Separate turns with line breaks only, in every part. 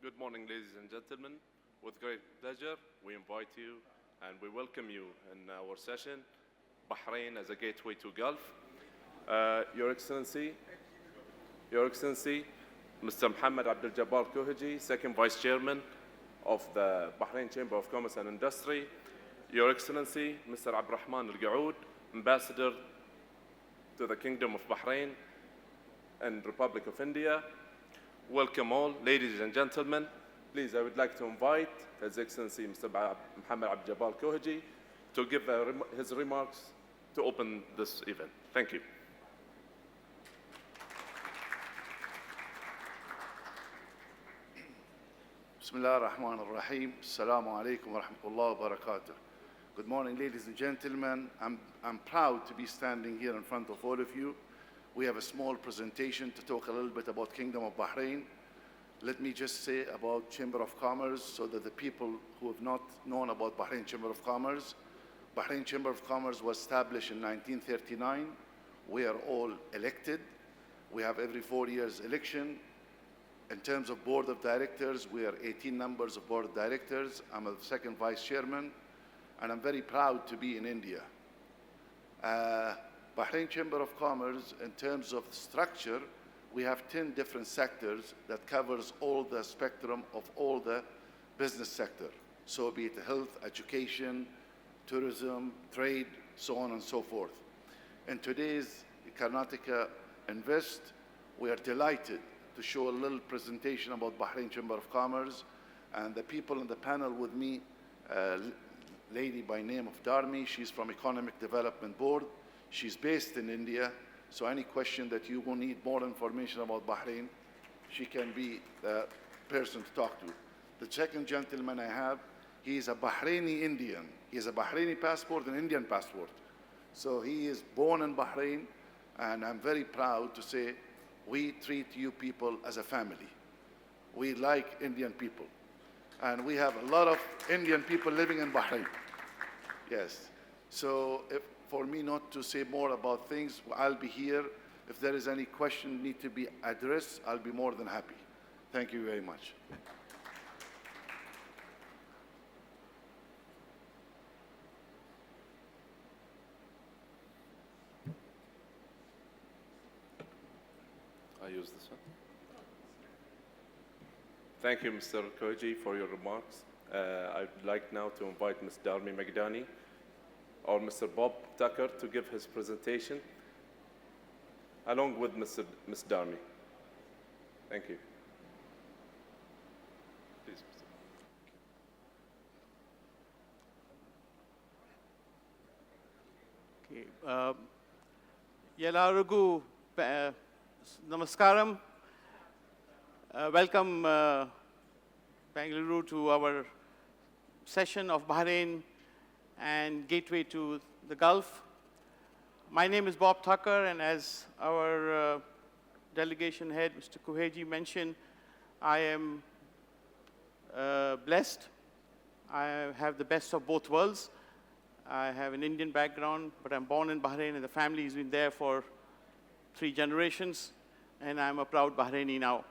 Good morning, ladies and gentlemen. With great pleasure, we invite you and we welcome you in our session, Bahrain as a gateway to Gulf. Your Excellency, Mr. Mohammed Abdul Jabbar Kohaji, Second Vice Chairman of the Bahrain Chamber of Commerce and Industry. Your Excellency, Mr. Abdurrahman Al-Gaoud, Ambassador to the Kingdom of Bahrain and Republic of India. Welcome all, ladies and gentlemen. Please, I would like to invite His Excellency Mr. Mohammed Abdul Jabbar Kohaji to give his remarks to open this event. Thank you.
Bismillah ar-Rahman ar-Rahim. Assalamu alaikum wa rahmatullahi wa barakatuh. Good morning, ladies and gentlemen. I'm proud to be standing here in front of all of you. We have a small presentation to talk a little bit about Kingdom of Bahrain. Let me just say about Chamber of Commerce so that the people who have not known about Bahrain Chamber of Commerce. Bahrain Chamber of Commerce was established in 1939. We are all elected. We have every 4 years election. In terms of board of directors, we are 18 members of board of directors. I'm a second vice chairman, and I'm very proud to be in India. Bahrain Chamber of Commerce, in terms of structure, we have 10 different sectors that covers all the spectrum of all the business sector. So be it health, education, tourism, trade, so on and so forth. In today's Karnataka Invest, we are delighted to show a little presentation about Bahrain Chamber of Commerce. And the people in the panel with me, lady by name of Dharmi, she's from Economic Development Board. She's based in India, so any question that you will need more information about Bahrain, she can be the person to talk to. The second gentleman I have, he is a Bahraini Indian. He has a Bahraini passport and Indian passport. So he is born in Bahrain, and I'm very proud to say we treat you people as a family. We like Indian people. And we have a lot of Indian people living in Bahrain. Yes. So for me not to say more about things, I'll be here. If there is any question need to be addressed, I'll be more than happy. Thank you very much.
I use this one. Thank you, Mr. Kohaji, for your remarks. I'd like now to invite Ms. Dharmi Magdani or Mr. Bob Thaker to give his presentation, along with Ms. Dharmi. Thank you. Please,
Mr. Okay. Yalarugu Namaskaram. Welcome, Bangalore, to our session of Bahrain and Gateway to the Gulf. My name is Bob Thaker, and as our delegation head, Mr. Kohaji, mentioned, I am blessed. I have the best of both worlds. I have an Indian background, but I'm born in Bahrain, and the family has been there for 3 generations, and I'm a proud Bahraini now.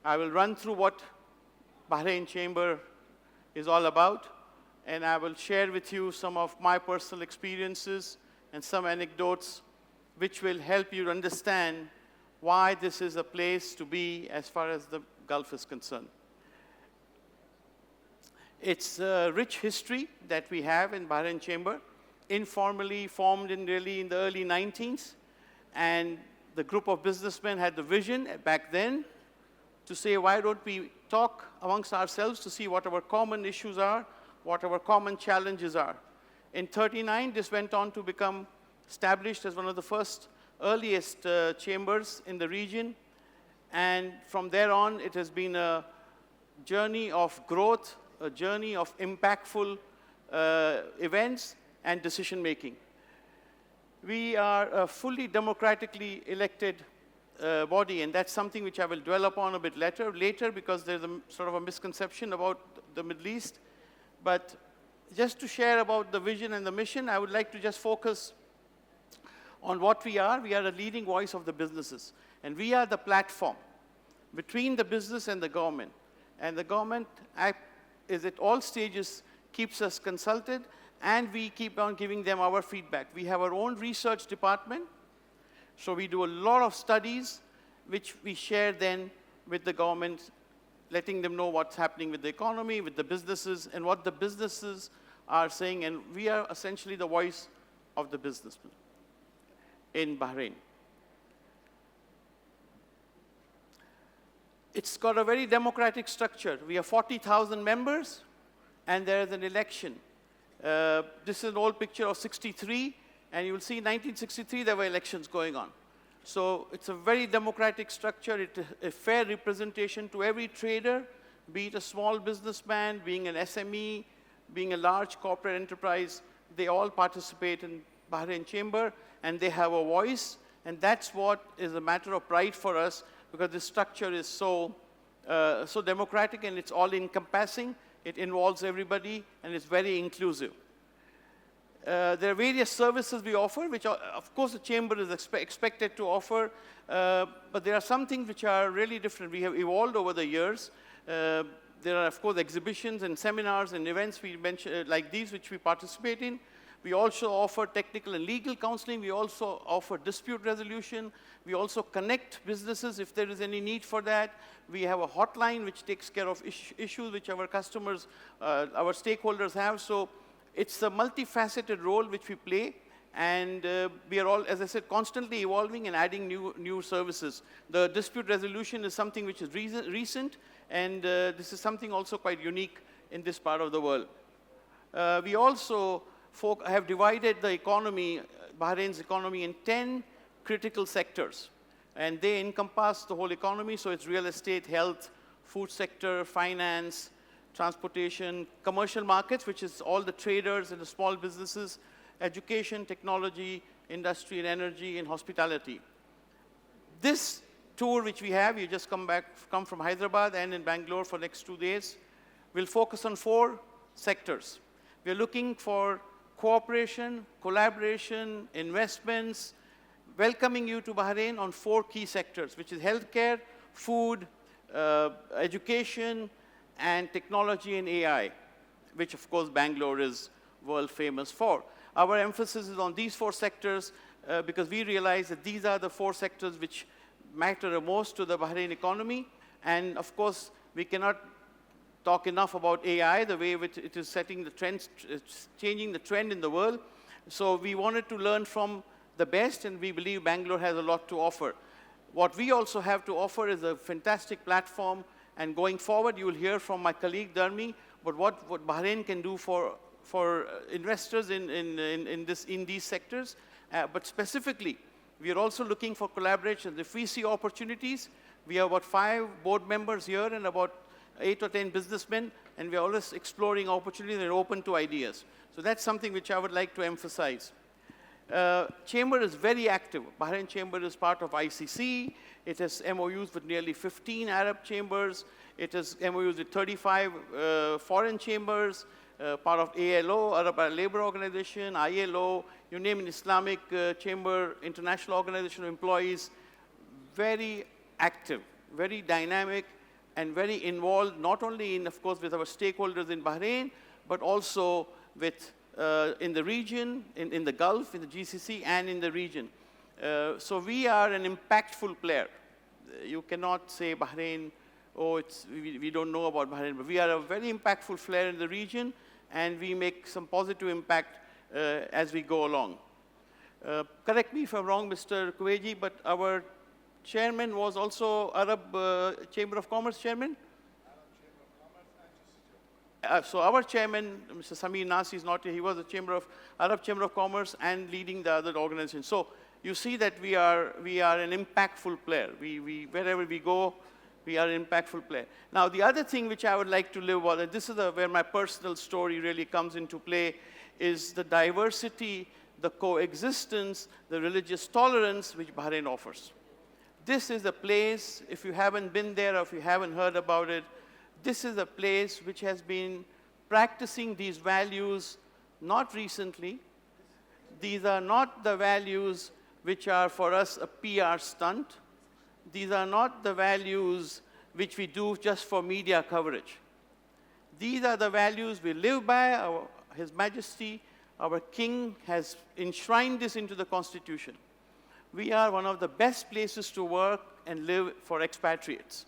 I will run through what Bahrain Chamber is all about, and I will share with you some of my personal experiences and some anecdotes which will help you understand why this is a place to be as far as the Gulf is concerned. It's a rich history that we have in Bahrain Chamber, informally formed in the early 90s, and the group of businessmen had the vision back then to say, why don't we talk amongst ourselves to see what our common issues are, what our common challenges are. In 1939, this went on to become established as one of the first earliest chambers in the region. And from there on, it has been a journey of growth, a journey of impactful events and decision-making. We are a fully democratically elected body, and that's something which I will dwell upon a bit later because there's a sort of a misconception about the Middle East. But just to share about the vision and the mission, I would like to just focus on what we are. We are a leading voice of the businesses, and we are the platform between the business and the government And the government is at all stages keeps us consulted, and we keep on giving them our feedback. We have our own research department, so we do a lot of studies, which we share then with the government, letting them know what's happening with the economy, with the businesses, and what the businesses are saying, and we are essentially the voice of the businessmen in Bahrain. It's got a very democratic structure. We have 40,000 members, and there is an election. This is an old picture of 63, and you will see in 1963 there were elections going on. So it's a very democratic structure. It's a fair representation to every trader, be it a small businessman, being an SME, being a large corporate enterprise. They all participate in Bahrain Chamber, and they have a voice, and that's what is a matter of pride for us, because the structure is so democratic, and it's all encompassing. It involves everybody, and it's very inclusive. There are various services we offer, which are, of course the chamber is expected to offer, but there are some things which are really different. We have evolved over the years. There are, of course, exhibitions and seminars and events we mention, like these, which we participate in. We also offer technical and legal counseling. We also offer dispute resolution. We also connect businesses if there is any need for that. We have a hotline which takes care of issues which our customers, our stakeholders have. So it's a multifaceted role which we play. And we are all, as I said, constantly evolving and adding new services. The dispute resolution is something which is recent, and this is something also quite unique in this part of the world. We also have divided the economy, Bahrain's economy, in 10 critical sectors. And they encompass the whole economy, so it's real estate, health, food sector, finance, transportation, commercial markets, which is all the traders and the small businesses, education, technology, industry and energy, and hospitality. This tour which we have, you just come from Hyderabad and in Bangalore for the next 2 days, will focus on 4 sectors. We're looking for cooperation, collaboration, investments, welcoming you to Bahrain on 4 key sectors, which is healthcare, food, education, and technology and AI, which of course Bangalore is world famous for. Our emphasis is on these 4 sectors because we realize that these are the 4 sectors which matter the most to the Bahrain economy. And of course, we cannot talk enough about AI, the way which it is setting the trends, it's changing the trend in the world. So we wanted to learn from the best, and we believe Bangalore has a lot to offer. What we also have to offer is a fantastic platform, and going forward, you will hear from my colleague Dharmi, but what Bahrain can do for investors in these sectors. But specifically, we are also looking for collaboration. If we see opportunities, we have about 5 board members here and about 8 or 10 businessmen, and we're always exploring opportunities and open to ideas. So that's something which I would like to emphasize. Chamber is very active. Bahrain Chamber is part of ICC. It has MOUs with nearly 15 Arab chambers. It has MOUs with 35 foreign chambers, part of ALO, Arab Labor Organization, ILO, you name an Islamic chamber, International Organization of Employees. Very active, very dynamic, and very involved, not only in, of course, with our stakeholders in Bahrain, but also with in the region, in the Gulf, in the GCC, and in the region. So we are an impactful player. You cannot say Bahrain, oh, we don't know about Bahrain, but we are a very impactful player in the region, and we make some positive impact as we go along. Correct me if I'm wrong, Mr. Kuwaiti, but our chairman was also Arab Chamber of Commerce chairman? So our chairman, Mr. Samir Nasi, is not here. He was the Arab Chamber of Commerce and leading the other organization. So you see that we are an impactful player. Wherever we go, we are an impactful player. Now, the other thing which I would like to live on, and this is where my personal story really comes into play, is the diversity, the coexistence, the religious tolerance which Bahrain offers. This is a place, if you haven't been there or if you haven't heard about it, this is a place which has been practicing these values not recently. These are not the values which are for us a PR stunt. These are not the values which we do just for media coverage. These are the values we live by. His Majesty, our King, has enshrined this into the Constitution. We are one of the best places to work and live for expatriates.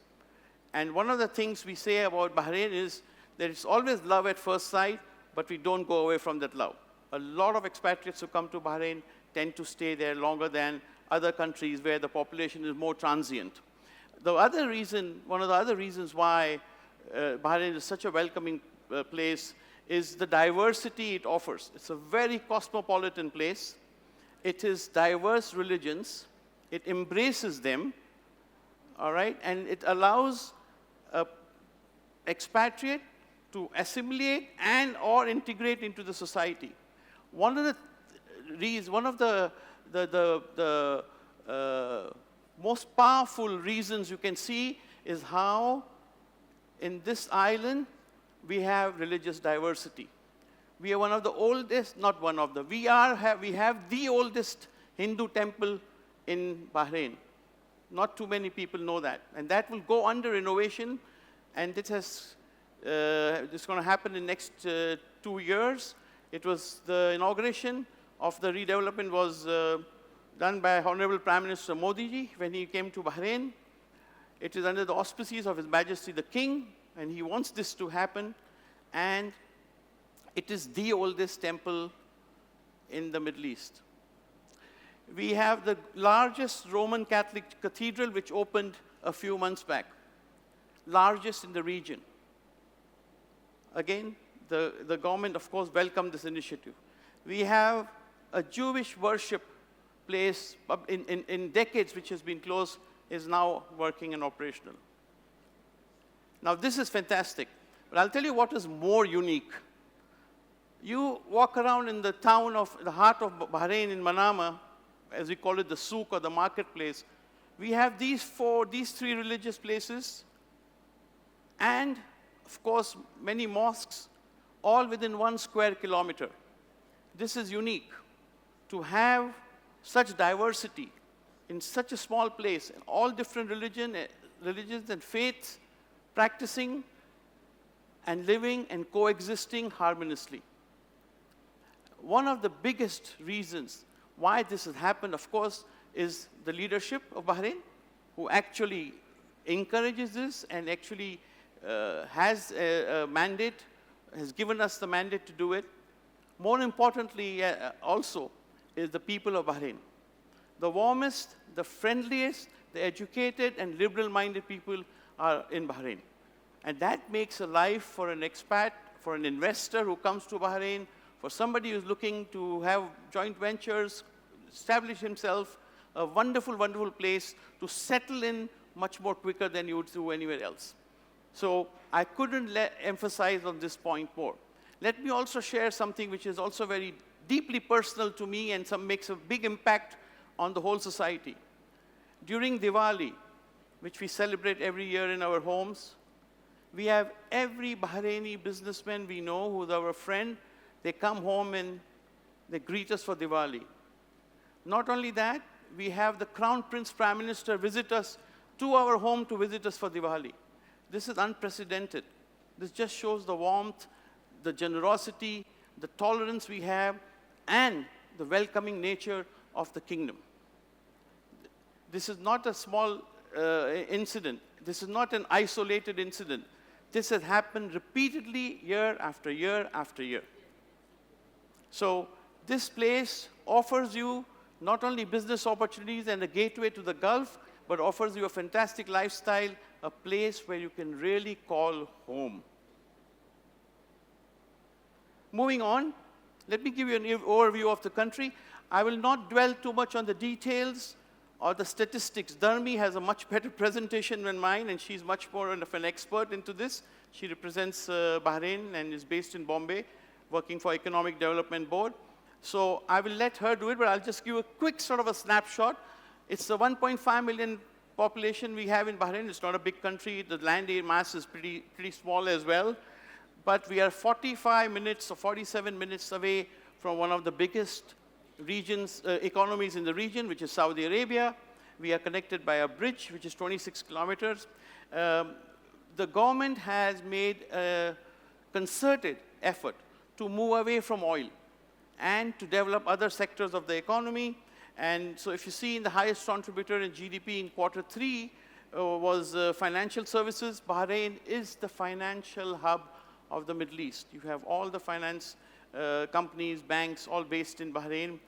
And one of the things we say about Bahrain is that it's always love at first sight, but we don't go away from that love. A lot of expatriates who come to Bahrain tend to stay there longer than other countries where the population is more transient. The other reason, one of the other reasons why Bahrain is such a welcoming place is the diversity it offers. It's a very cosmopolitan place. It is diverse religions. It embraces them, all right? And it allows an expatriate to assimilate and or integrate into the society. One of the most powerful reasons you can see is how in this island we have religious diversity. We are one of the oldest, not one of the, we have the oldest Hindu temple in Bahrain. Not too many people know that. And that will go under innovation, and it has, it's going to happen in the next 2 years. It was the inauguration of the redevelopment was done by Honorable Prime Minister Modi ji when he came to Bahrain. It is under the auspices of His Majesty the King, and he wants this to happen. And it is the oldest temple in the Middle East. We have the largest Roman Catholic cathedral, which opened a few months back, largest in the region. Again, the government, of course, welcomed this initiative. We have a Jewish worship place in decades, which has been closed, is now working and operational. Now, this is fantastic. But I'll tell you what is more unique. You walk around in the town of the heart of Bahrain in Manama, as we call it, the souk or the marketplace. We have these three religious places, and of course, many mosques, all within 1 square kilometer. This is unique to have such diversity in such a small place, and all different religions and faiths practicing and living and coexisting harmoniously. One of the biggest reasons why this has happened, of course, is the leadership of Bahrain, who actually encourages this and actually has a mandate, has given us the mandate to do it. More importantly, also, is the people of Bahrain. The warmest, the friendliest, the educated and liberal-minded people are in Bahrain. And that makes a life for an expat, for an investor who comes to Bahrain, for somebody who's looking to have joint ventures, establish himself, a wonderful, wonderful place to settle in much more quicker than you would do anywhere else. So I couldn't emphasize on this point more. Let me also share something which is also very deeply personal to me and makes a big impact on the whole society. During Diwali, which we celebrate every year in our homes, we have every Bahraini businessman we know who's our friend. They come home and they greet us for Diwali. Not only that, we have the Crown Prince Prime Minister visit us to our home to visit us for Diwali. This is unprecedented. This just shows the warmth, the generosity, the tolerance we have, and the welcoming nature of the kingdom. This is not a small incident. This is not an isolated incident. This has happened repeatedly year after year after year. So this place offers you not only business opportunities and a gateway to the Gulf, but offers you a fantastic lifestyle, a place where you can really call home. Moving on, let me give you an overview of the country. I will not dwell too much on the details or the statistics. Dharmi has a much better presentation than mine, and she's much more of an expert into this. She represents Bahrain and is based in Bombay, working for Economic Development Board. So I will let her do it, but I'll just give a quick sort of a snapshot. It's the 1.5 million population we have in Bahrain. It's not a big country. The land area mass is pretty small as well. But we are 45 minutes or 47 minutes away from one of the biggest regions, economies in the region, which is Saudi Arabia. We are connected by a bridge, which is 26 kilometers. The government has made a concerted effort to move away from oil and to develop other sectors of the economy. And so if you see in the highest contributor in GDP in Q3 was financial services. Bahrain is the financial hub of the Middle East. You have all the finance companies, banks, all based in Bahrain.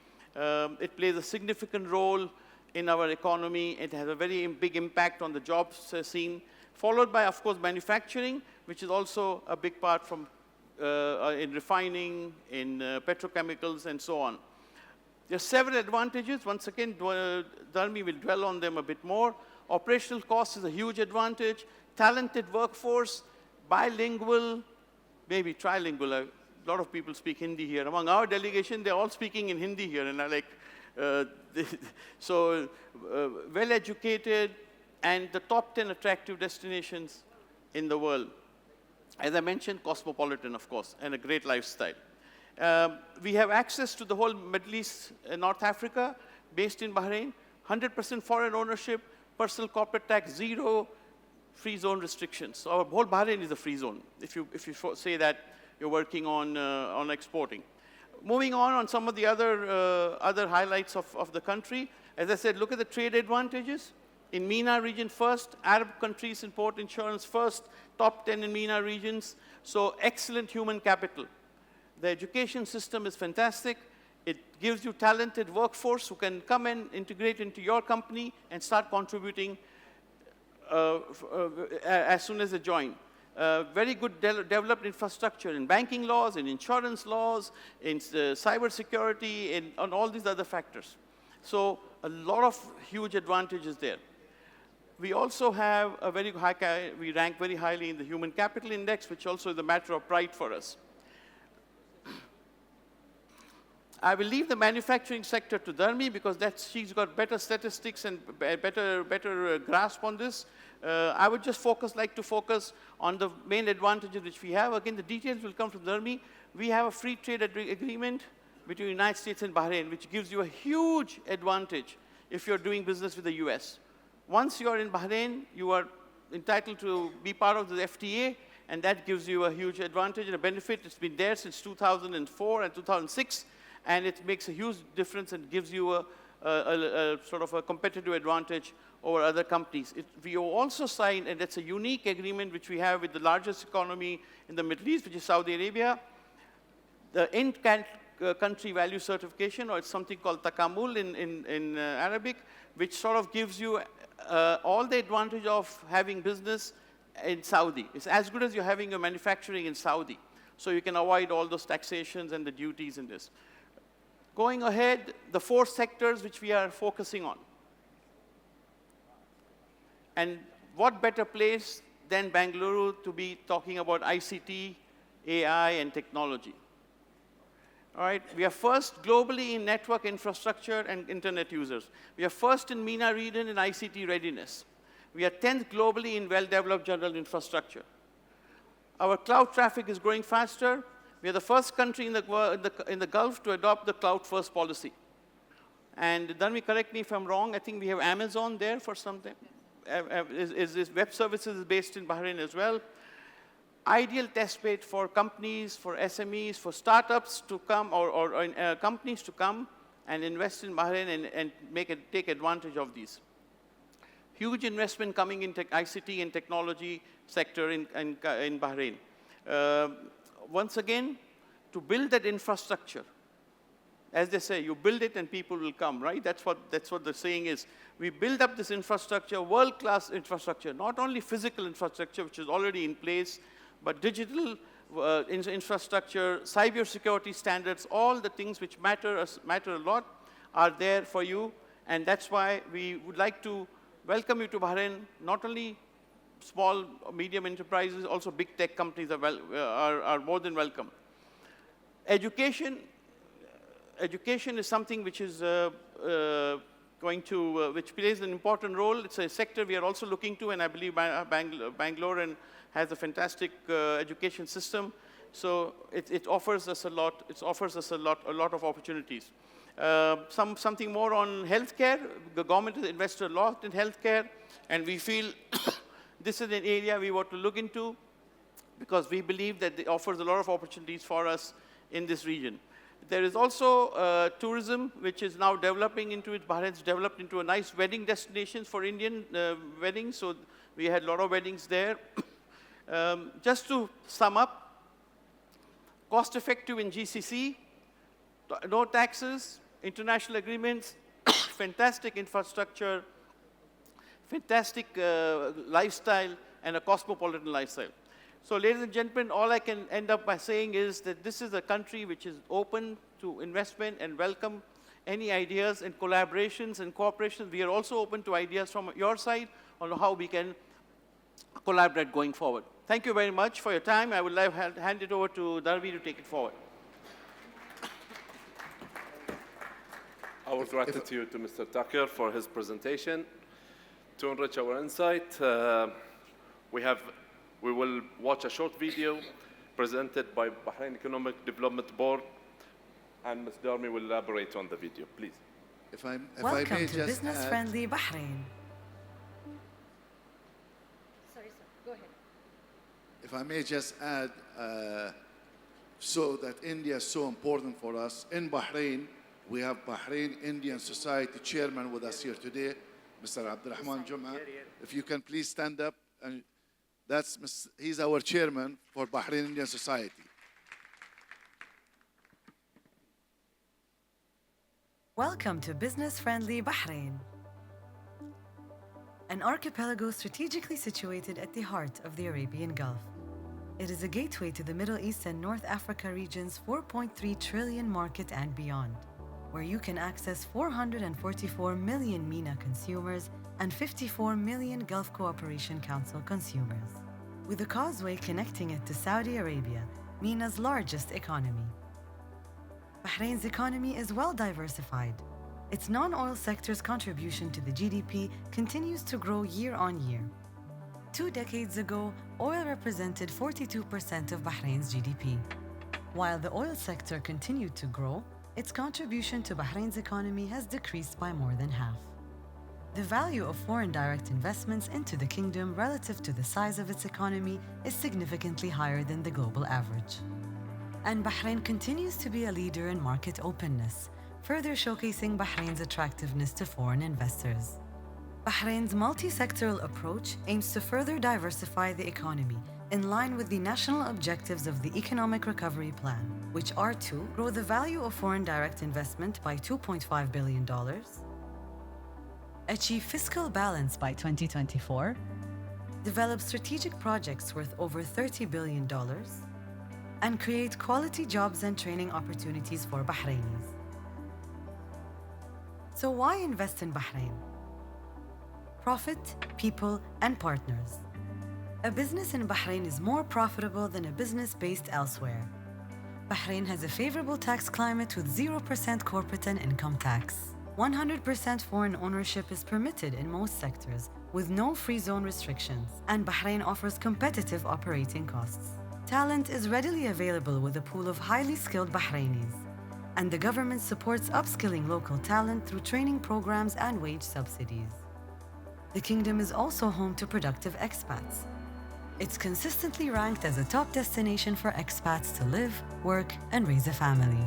It plays a significant role in our economy. It has a very big impact on the jobs scene, followed by, of course, manufacturing, which is also a big part from in refining, in petrochemicals, and so on. There are several advantages. Once again, Dharmi will dwell on them a bit more. Operational cost is a huge advantage. Talented workforce, bilingual, maybe trilingual. A lot of people speak Hindi here. Among our delegation, they're all speaking in Hindi here, and I like, well-educated, and the top 10 attractive destinations in the world. As I mentioned, cosmopolitan, of course, and a great lifestyle. We have access to the whole Middle East, North Africa, based in Bahrain, 100% foreign ownership, personal corporate tax, 0 free zone restrictions. So our whole Bahrain is a free zone, if you say that you're working on exporting. Moving on some of the other highlights of the country. As I said, look at the trade advantages. In MENA region first, Arab countries import insurance first, top 10 in MENA regions. So excellent human capital. The education system is fantastic. It gives you talented workforce who can come and integrate into your company and start contributing as soon as they join. Very good developed infrastructure in banking laws, in insurance laws, in cyber security, and on all these other factors. So a lot of huge advantages there. We also have a very high, we rank very highly in the human capital index, which also is a matter of pride for us. I will leave the manufacturing sector to Dharmi because she's got better statistics and better grasp on this. I would just like to focus on the main advantages which we have. Again, the details will come from Dharmi. We have a free trade agreement between the United States and Bahrain, which gives you a huge advantage if you're doing business with the US. Once you're in Bahrain, you are entitled to be part of the FTA, and that gives you a huge advantage and a benefit. It's been there since 2004 and 2006, and it makes a huge difference and gives you a sort of a competitive advantage over other companies. We also signed, and that's a unique agreement which we have with the largest economy in the Middle East, which is Saudi Arabia, the in-country value certification, or it's something called takamul in Arabic, which sort of gives you all the advantage of having business in Saudi. It's as good as you're having your manufacturing in Saudi. So you can avoid all those taxations and the duties in this. Going ahead, the 4 sectors which we are focusing on. And what better place than Bengaluru to be talking about ICT, AI, and technology. All right, we are first globally in network infrastructure and internet users. We are first in MENA region in ICT readiness. We are 10th globally in well-developed general infrastructure. Our cloud traffic is growing faster. We are the first country in the Gulf to adopt the cloud-first policy. And Dharmi, correct me if I'm wrong, I think we have Amazon there for something. Is web services based in Bahrain as well. Ideal test bed for companies, for SMEs, for startups to come, or companies to come and invest in Bahrain and take advantage of these. Huge investment coming in ICT and technology sector in Bahrain. Once again, to build that infrastructure, as they say, you build it and people will come, right? That's what the saying is. We build up this infrastructure, world-class infrastructure, not only physical infrastructure, which is already in place, but digital infrastructure, cybersecurity standards, all the things which matter a lot are there for you. And that's why we would like to welcome you to Bahrain. Not only small, medium enterprises, also big tech companies are more than welcome. Education is something which is which plays an important role. It's a sector we are also looking to, and I believe Bangalore has a fantastic education system. So it offers us a lot. It offers us a lot of opportunities. Something more on healthcare. The government has invested a lot in healthcare, and we feel this is an area we want to look into because we believe that it offers a lot of opportunities for us in this region. There is also tourism, which is now developing into it. Bahrain's developed into a nice wedding destination for Indian weddings, so we had a lot of weddings there. Just to sum up, cost-effective in GCC, no taxes, international agreements, fantastic infrastructure, fantastic lifestyle, and a cosmopolitan lifestyle. So ladies and gentlemen, all I can end up by saying is that this is a country which is open to investment and welcome any ideas and collaborations and cooperations. We are also open to ideas from your side on how we can collaborate going forward. Thank you very much for your time. I would like to hand it over to Dharmi to take it forward.
Our gratitude to Mr. Thaker for his presentation. To enrich our insight, we will watch a short video presented by Bahrain Economic Development Board, and Ms. Dharmi will elaborate on the video, please.
If I
Welcome
may
to
just
business-friendly Bahrain.
Sorry, sir. Go ahead.
If I may just add, so that India is so important for us. In Bahrain, we have Bahrain Indian Society Chairman with us here today, Mr. Abdurrahman Jum'a. If you can please stand up. And he's our chairman for Bahrain Indian Society.
Welcome to business-friendly Bahrain. An archipelago strategically situated at the heart of the Arabian Gulf. It is a gateway to the Middle East and North Africa region's 4.3 trillion market and beyond, where you can access 444 million MENA consumers and 54 million Gulf Cooperation Council consumers, with a causeway connecting it to Saudi Arabia, MENA's largest economy. Bahrain's economy is well diversified. Its non-oil sector's contribution to the GDP continues to grow year on year. 2 decades ago, oil represented 42% of Bahrain's GDP. While the oil sector continued to grow, its contribution to Bahrain's economy has decreased by more than half. The value of foreign direct investments into the kingdom relative to the size of its economy is significantly higher than the global average. And Bahrain continues to be a leader in market openness, further showcasing Bahrain's attractiveness to foreign investors. Bahrain's multi-sectoral approach aims to further diversify the economy in line with the national objectives of the Economic Recovery Plan, which are to grow the value of foreign direct investment by $2.5 billion, achieve fiscal balance by 2024, develop strategic projects worth over $30 billion, and create quality jobs and training opportunities for Bahrainis. So why invest in Bahrain? Profit, people, and partners. A business in Bahrain is more profitable than a business based elsewhere. Bahrain has a favorable tax climate with 0% corporate and income tax. 100% foreign ownership is permitted in most sectors, with no free zone restrictions, and Bahrain offers competitive operating costs. Talent is readily available with a pool of highly skilled Bahrainis, and the government supports upskilling local talent through training programs and wage subsidies. The kingdom is also home to productive expats. It's consistently ranked as a top destination for expats to live, work, and raise a family.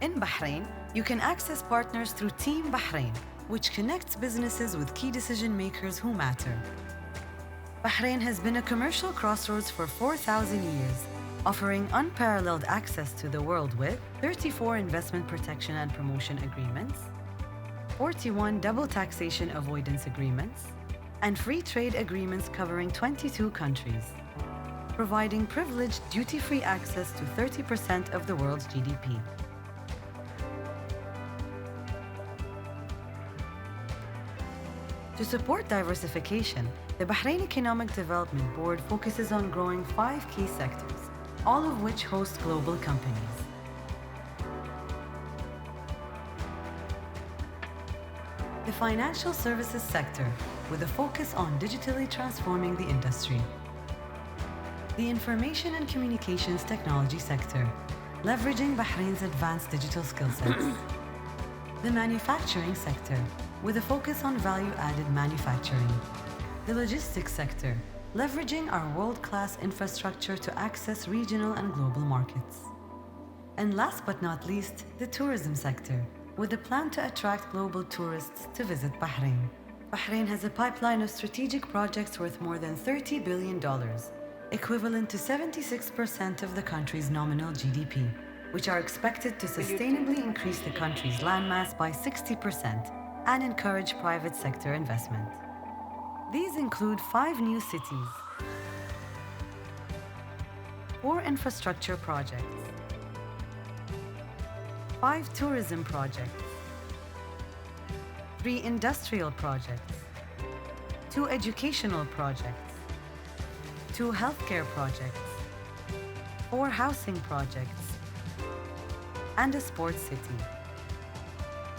In Bahrain, you can access partners through Team Bahrain, which connects businesses with key decision makers who matter. Bahrain has been a commercial crossroads for 4,000 years, offering unparalleled access to the world with 34 investment protection and promotion agreements, 41 double taxation avoidance agreements, and free trade agreements covering 22 countries, providing privileged duty-free access to 30% of the world's GDP. To support diversification, the Bahrain Economic Development Board focuses on growing 5 key sectors, all of which host global companies. The financial services sector, with a focus on digitally transforming the industry. The information and communications technology sector, leveraging Bahrain's advanced digital skill sets. The manufacturing sector, with a focus on value-added manufacturing. The logistics sector, leveraging our world-class infrastructure to access regional and global markets. And last but not least, the tourism sector, with a plan to attract global tourists to visit Bahrain. Bahrain has a pipeline of strategic projects worth more than $30 billion, equivalent to 76% of the country's nominal GDP, which are expected to sustainably increase the country's landmass by 60% and encourage private sector investment. These include 5 new cities, 4 infrastructure projects, 5 tourism projects, 3 industrial projects, 2 educational projects, 2 healthcare projects, 4 housing projects, and a sports city.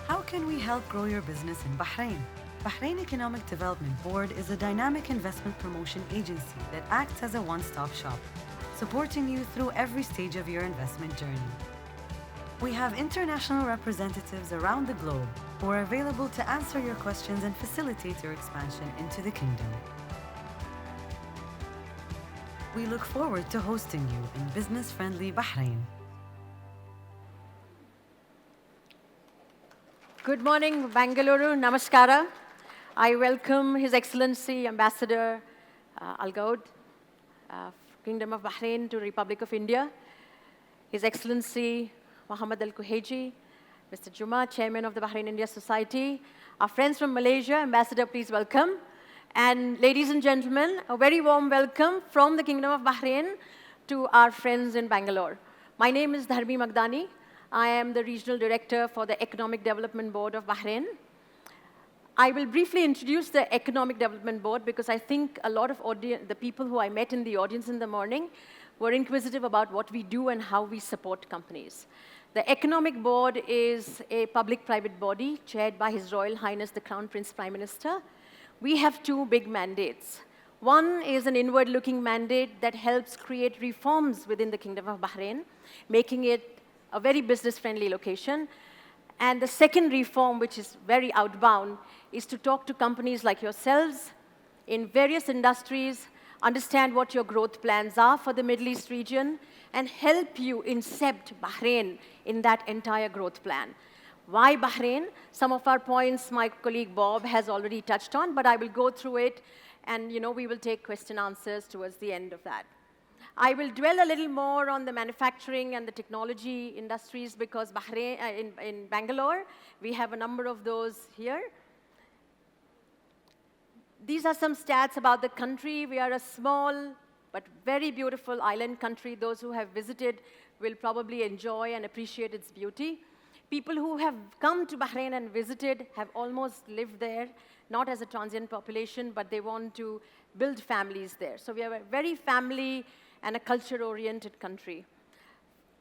How can we help grow your business in Bahrain? Bahrain Economic Development Board is a dynamic investment promotion agency that acts as a one-stop shop, supporting you through every stage of your investment journey. We have international representatives around the globe who are available to answer your questions and facilitate your expansion into the kingdom. We look forward to hosting you in business-friendly Bahrain.
Good morning, Bangalore. Namaskara. I welcome His Excellency Ambassador Al Gaud, Kingdom of Bahrain to Republic of India. His Excellency Mohammed Al Kuheji, Mr. Juma, Chairman of the Bahrain India Society. Our friends from Malaysia, Ambassador, please welcome. And ladies and gentlemen, a very warm welcome from the Kingdom of Bahrain to our friends in Bangalore. My name is Dharmi Magdani. I am the Regional Director for the Economic Development Board of Bahrain. I will briefly introduce the Economic Development Board because I think a lot of the people who I met in the audience in the morning were inquisitive about what we do and how we support companies. The Economic Board is a public-private body chaired by His Royal Highness the Crown Prince Prime Minister. We have 2 big mandates. One is an inward-looking mandate that helps create reforms within the Kingdom of Bahrain, making it a very business-friendly location. And the second reform, which is very outbound, is to talk to companies like yourselves in various industries, understand what your growth plans are for the Middle East region, and help you incept Bahrain in that entire growth plan. Why Bahrain? Some of our points my colleague Bob has already touched on, but I will go through it, and we will take question answers towards the end of that. I will dwell a little more on the manufacturing and the technology industries because Bahrain, in Bangalore, we have a number of those here. These are some stats about the country. We are a small but very beautiful island country. Those who have visited will probably enjoy and appreciate its beauty. People who have come to Bahrain and visited have almost lived there, not as a transient population, but they want to build families there. So we are a very family and a culture-oriented country.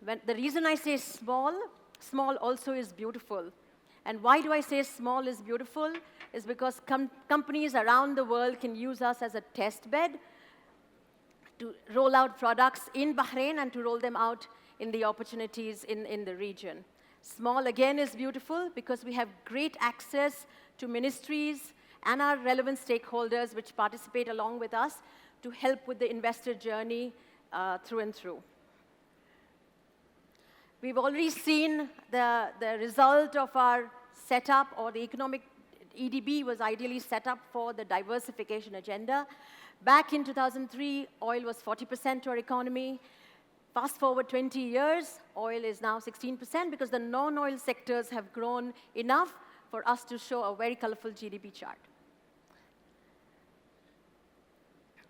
The reason I say small, small also is beautiful. And why do I say small is beautiful? Is because companies around the world can use us as a test bed to roll out products in Bahrain and to roll them out in the opportunities in the region. Small, again, is beautiful because we have great access to ministries and our relevant stakeholders which participate along with us to help with the investor journey through and through. We've already seen the result of our setup, or the economic EDB was ideally set up for the diversification agenda. Back in 2003, oil was 40% to our economy. Fast forward 20 years, oil is now 16% because the non-oil sectors have grown enough for us to show a very colorful GDP chart.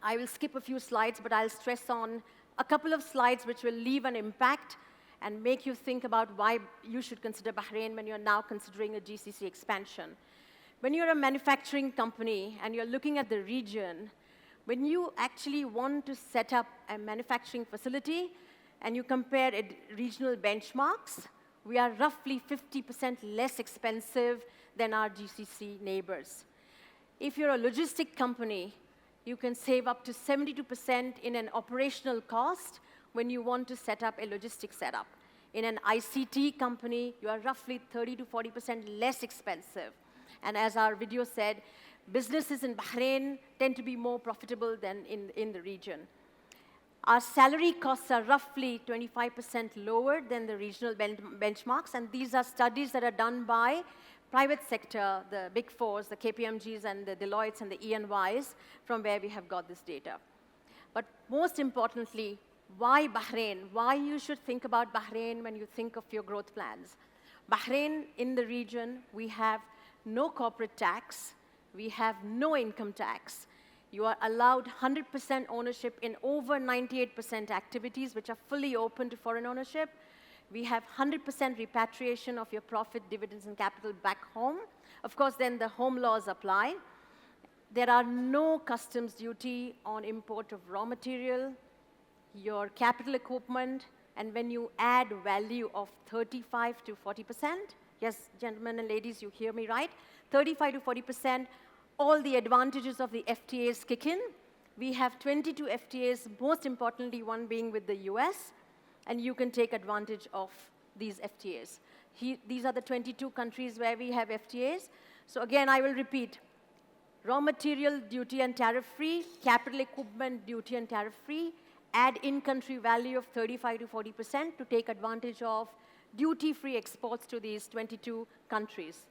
I will skip a few slides, but I'll stress on a couple of slides which will leave an impact and make you think about why you should consider Bahrain when you're now considering a GCC expansion. When you're a manufacturing company and you're looking at the region, when you actually want to set up a manufacturing facility and you compare regional benchmarks, we are roughly 50% less expensive than our GCC neighbors. If you're a logistic company, you can save up to 72% in an operational cost when you want to set up a logistics setup. In an ICT company, you are roughly 30 to 40% less expensive. And as our video said, businesses in Bahrain tend to be more profitable than in the region. Our salary costs are roughly 25% lower than the regional benchmarks, and these are studies that are done by private sector, the Big Fours, the KPMGs and the Deloittes and the EYs, from where we have got this data. But most importantly, why Bahrain? Why you should think about Bahrain when you think of your growth plans? Bahrain, in the region, we have no corporate tax, we have no income tax. You are allowed 100% ownership in over 98% activities, which are fully open to foreign ownership. We have 100% repatriation of your profit, dividends, and capital back home. Of course, then the home laws apply. There are no customs duty on import of raw material, your capital equipment, and when you add value of 35 to 40%, yes, gentlemen and ladies, you hear me right, 35 to 40%, all the advantages of the FTAs kick in. We have 22 FTAs, most importantly, one being with the US, and you can take advantage of these FTAs. These are the 22 countries where we have FTAs. So again, I will repeat, raw material duty and tariff-free, capital equipment duty and tariff-free, add in-country value of 35 to 40% to take advantage of duty-free exports to these 22 countries.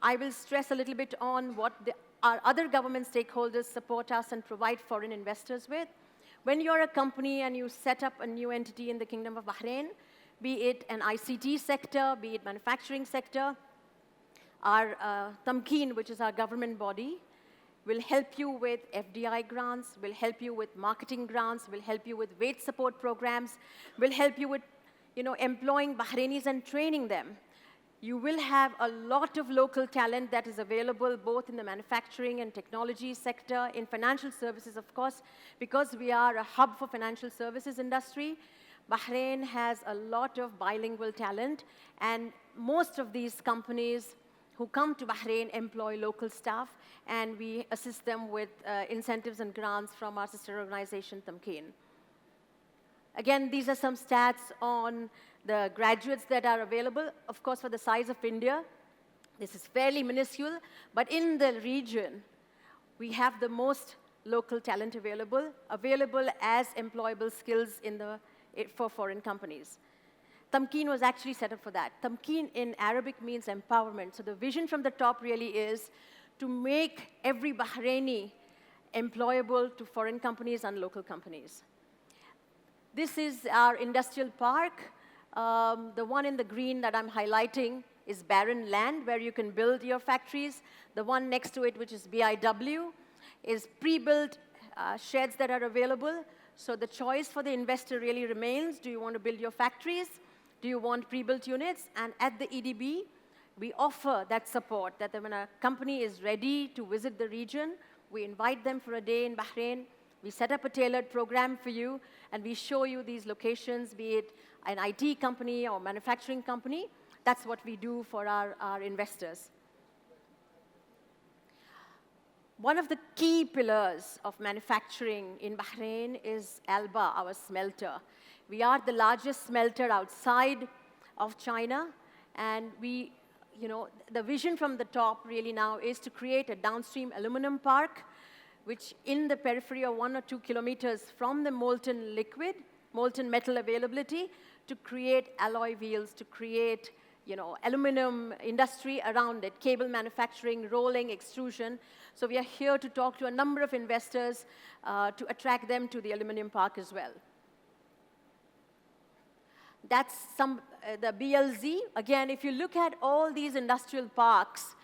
I will stress a little bit on what our other government stakeholders support us and provide foreign investors with. When you're a company and you set up a new entity in the Kingdom of Bahrain, be it an ICT sector, be it manufacturing sector, our Tamkeen, which is our government body, will help you with FDI grants, will help you with marketing grants, will help you with wage support programs, will help you with employing Bahrainis and training them. You will have a lot of local talent that is available both in the manufacturing and technology sector, in financial services, of course, because we are a hub for financial services industry. Bahrain has a lot of bilingual talent, and most of these companies who come to Bahrain employ local staff, and we assist them with incentives and grants from our sister organization, Tamkeen. Again, these are some stats on the graduates that are available. Of course, for the size of India, this is fairly minuscule, but in the region, we have the most local talent available as employable skills for foreign companies. Tamkeen was actually set up for that. Tamkeen in Arabic means empowerment. So the vision from the top really is to make every Bahraini employable to foreign companies and local companies. This is our industrial park. The one in the green that I'm highlighting is barren land where you can build your factories. The one next to it, which is BIW, is pre-built sheds that are available. So the choice for the investor really remains, do you want to build your factories? Do you want pre-built units? And at the EDB, we offer that support, that when a company is ready to visit the region, we invite them for a day in Bahrain. We set up a tailored program for you, and we show you these locations, be it an IT company or manufacturing company. That's what we do for our investors. One of the key pillars of manufacturing in Bahrain is Alba, our smelter. We are the largest smelter outside of China, and the vision from the top really now is to create a downstream aluminum park, which in the periphery of 1 or 2 kilometers from the molten metal availability, to create alloy wheels, to create aluminum industry around it, cable manufacturing, rolling, extrusion. So we are here to talk to a number of investors to attract them to the aluminum park as well. That's the BLZ. Again, if you look at all these industrial parks,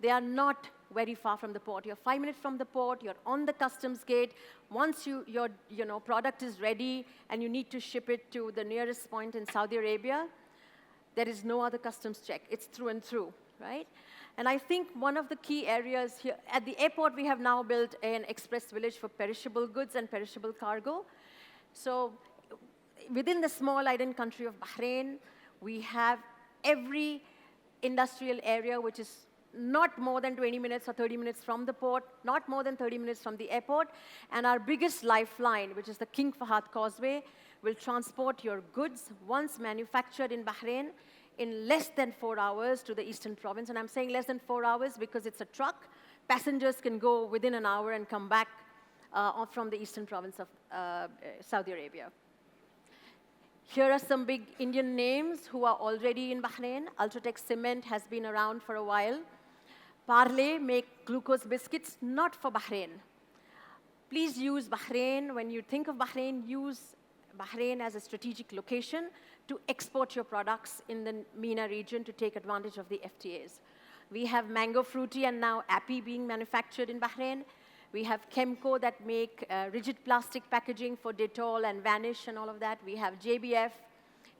they are not very far from the port. You're 5 minutes from the port, you're on the customs gate. Once your product is ready and you need to ship it to the nearest point in Saudi Arabia, there is no other customs check. It's through and through, right? And I think one of the key areas here, at the airport, we have now built an express village for perishable goods and perishable cargo. So within the small island country of Bahrain, we have every industrial area which is not more than 20 minutes or 30 minutes from the port, not more than 30 minutes from the airport, and our biggest lifeline, which is the King Fahad Causeway, will transport your goods once manufactured in Bahrain in less than 4 hours to the eastern province. And I'm saying less than 4 hours because it's a truck. Passengers can go within an hour and come back from the eastern province of Saudi Arabia. Here are some big Indian names who are already in Bahrain. Ultratech Cement has been around for a while. Parle make glucose biscuits, not for Bahrain. Please use Bahrain. When you think of Bahrain, use Bahrain as a strategic location to export your products in the MENA region to take advantage of the FTAs. We have Mango Fruity and now Appy being manufactured in Bahrain. We have Chemco that make rigid plastic packaging for Dettol and Vanish and all of that. We have JBF.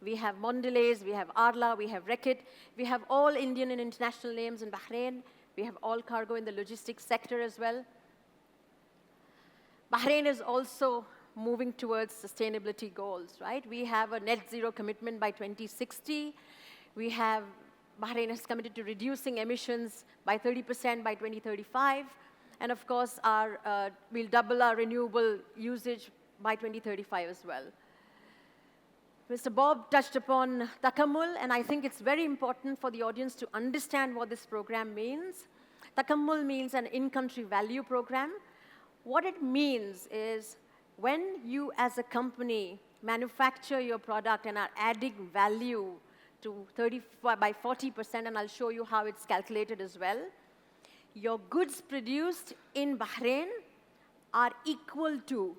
We have Mondelez. We have Arla. We have Reckitt. We have all Indian and international names in Bahrain. We have all cargo in the logistics sector as well. Bahrain is also moving towards sustainability goals, right? We have a net zero commitment by 2060. Bahrain has committed to reducing emissions by 30% by 2035. And of course, we'll double our renewable usage by 2035 as well. Mr. Bob touched upon Takamul, and I think it's very important for the audience to understand what this program means. Takamul means an in-country value program. What it means is when you as a company manufacture your product and are adding value to by 40%, and I'll show you how it's calculated as well, your goods produced in Bahrain are equal to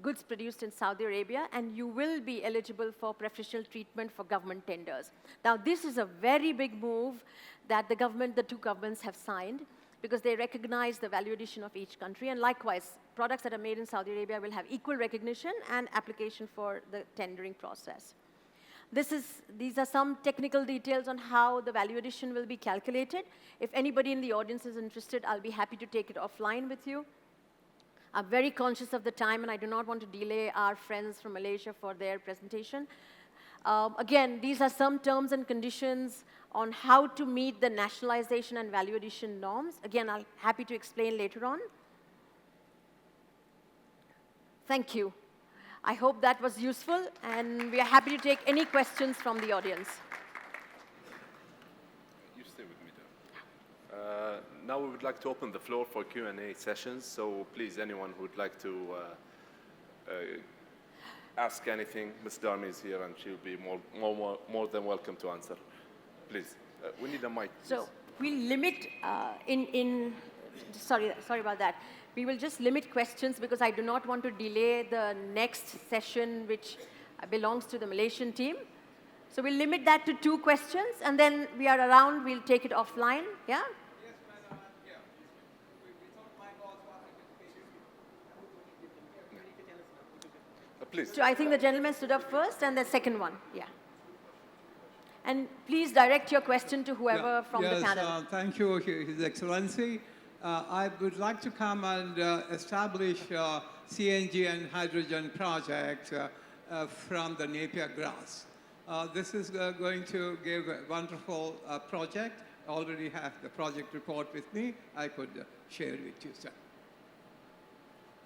goods produced in Saudi Arabia, and you will be eligible for preferential treatment for government tenders. Now, this is a very big move that the two governments have signed because they recognize the value addition of each country, and likewise, products that are made in Saudi Arabia will have equal recognition and application for the tendering process. These are some technical details on how the value addition will be calculated. If anybody in the audience is interested, I'll be happy to take it offline with you. I'm very conscious of the time, and I do not want to delay our friends from Malaysia for their presentation. Again, these are some terms and conditions on how to meet the nationalization and value addition norms. Again, I'll be happy to explain later on. Thank you. I hope that was useful, and we are happy to take any questions from the audience.
You stay with me there. Now we would like to open the floor for Q&A sessions, so please, anyone who would like to ask anything, Ms. Dharmi is here, and she'll be more than welcome to answer. Please, we need a mic. Please.
So we limit sorry about that. We will just limit questions because I do not want to delay the next session, which belongs to the Malaysian team. So we'll limit that to 2 questions, and then we are around, we'll take it offline. Yeah?
Yes, madam. Yeah. We thought my boss was
Please.
So I think the gentleman stood up first, and the second one. Yeah. And please direct your question to whoever from the panel.
Thank you, His Excellency. I would like to come and establish CNG and hydrogen project from the Napier grass. This is going to give a wonderful project. I already have the project report with me. I could share it with you, sir.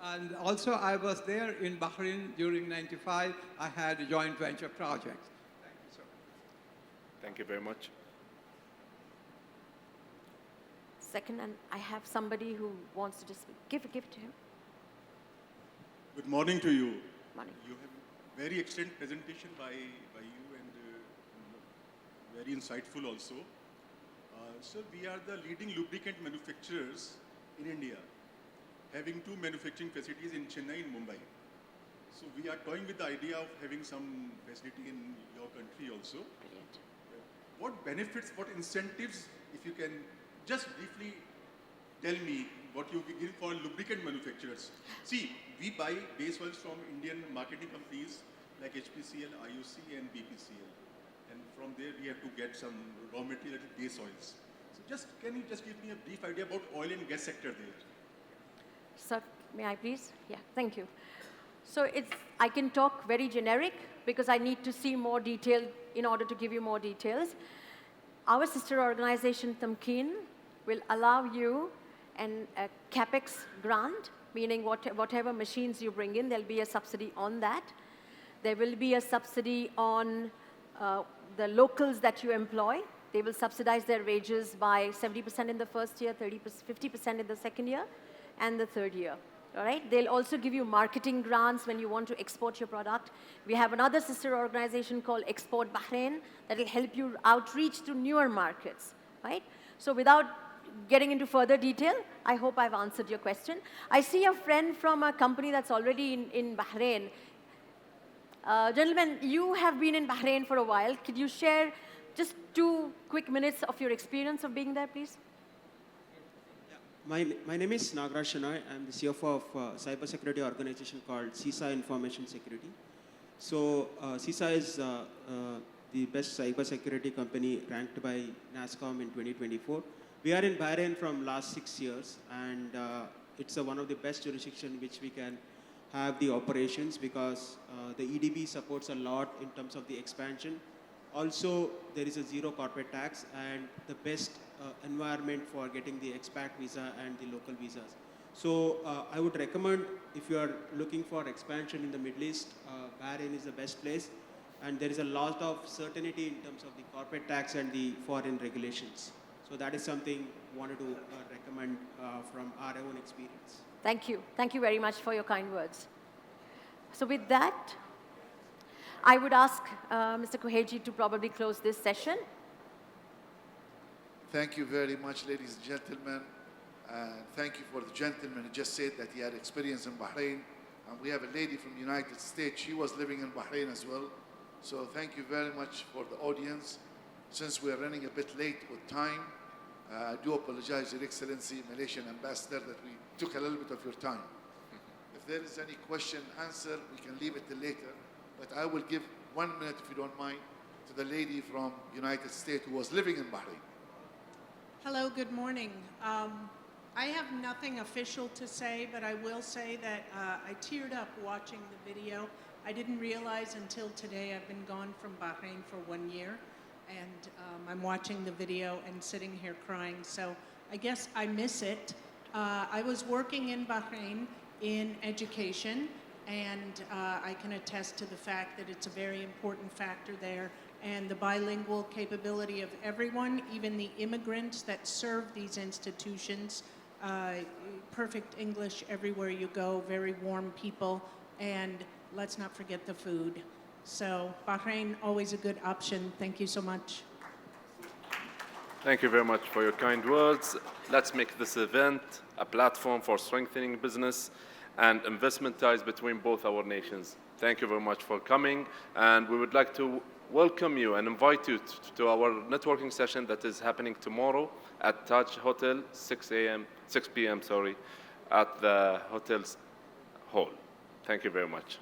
And also, I was there in Bahrain during '95. I had a joint venture project. Thank you, sir.
Thank you very much.
Second, and I have somebody who wants to just give it to him.
Good morning to you.
Morning.
You have a very excellent presentation by you, and very insightful also. So we are the leading lubricant manufacturers in India, having 2 manufacturing facilities in Chennai and Mumbai. So we are toying with the idea of having some facility in your country also.
Brilliant.
What benefits, what incentives, if you can just briefly tell me what you give for lubricant manufacturers. See, we buy base oils from Indian marketing companies like HPCL, IOC, and BPCL. And from there, we have to get some raw material base oils. So can you just give me a brief idea about oil and gas sector there?
Sir, may I please? Yeah, thank you. So I can talk very generic because I need to see more detail in order to give you more details. Our sister organization, Tamkeen, will allow you a CapEx grant, meaning whatever machines you bring in, there'll be a subsidy on that. There will be a subsidy on the locals that you employ. They will subsidize their wages by 70% in the first year, 50% in the second year, and the third year. All right? They'll also give you marketing grants when you want to export your product. We have another sister organization called Export Bahrain that will help you outreach to newer markets. Right? So without getting into further detail, I hope I've answered your question. I see a friend from a company that's already in Bahrain. Gentlemen, you have been in Bahrain for a while. Could you share just 2 quick minutes of your experience of being there, please?
My name is Nagaraj Shenoy. I'm the CFO of a cybersecurity organization called CISA Information Security. So CISA is the best cybersecurity company ranked by NASSCOM in 2024. We are in Bahrain from last 6 years, and it's one of the best jurisdictions which we can have the operations, because the EDB supports a lot in terms of the expansion. Also, there is a zero corporate tax and the best environment for getting the expat visa and the local visas. So I would recommend, if you are looking for expansion in the Middle East, Bahrain is the best place. And there is a lot of certainty in terms of the corporate tax and the foreign regulations. So that is something I wanted to recommend from our own experience.
Thank you. Thank you very much for your kind words. So with that, I would ask Mr. Kuheji to probably close this session.
Thank you very much, ladies and gentlemen. Thank you for the gentleman who just said that he had experience in Bahrain. And we have a lady from the United States. She was living in Bahrain as well. So thank you very much for the audience. Since we're running a bit late with time, I do apologize, Your Excellency, Malaysian Ambassador, that we took a little bit of your time. If there is any question, answer, we can leave it till later. But I will give 1 minute, if you don't mind, to the lady from United States who was living in Bahrain.
Hello, good morning. I have nothing official to say, but I will say that I teared up watching the video. I didn't realize until today I've been gone from Bahrain for 1 year, and I'm watching the video and sitting here crying, so I guess I miss it. I was working in Bahrain in education, and I can attest to the fact that it's a very important factor there, and the bilingual capability of everyone, even the immigrants that serve these institutions, perfect English everywhere you go, very warm people, and let's not forget the food. So Bahrain, always a good option. Thank you so much.
Thank you very much for your kind words. Let's make this event a platform for strengthening business and investment ties between both our nations. Thank you very much for coming, and we would like to welcome you and invite you to our networking session that is happening tomorrow at Taj Hotel, 6 p.m. at the hotel's hall. Thank you very much.